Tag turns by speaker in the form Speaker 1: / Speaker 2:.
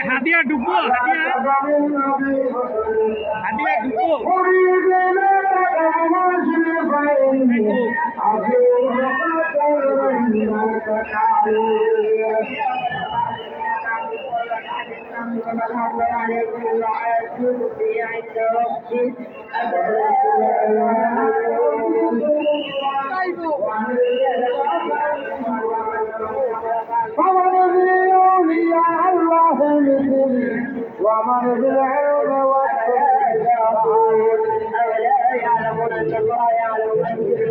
Speaker 1: হাতিয়া ডুবো হাতিয়া ডুবো
Speaker 2: ومن بالعلم والتقوى يعلمون ان الله يعلم ما في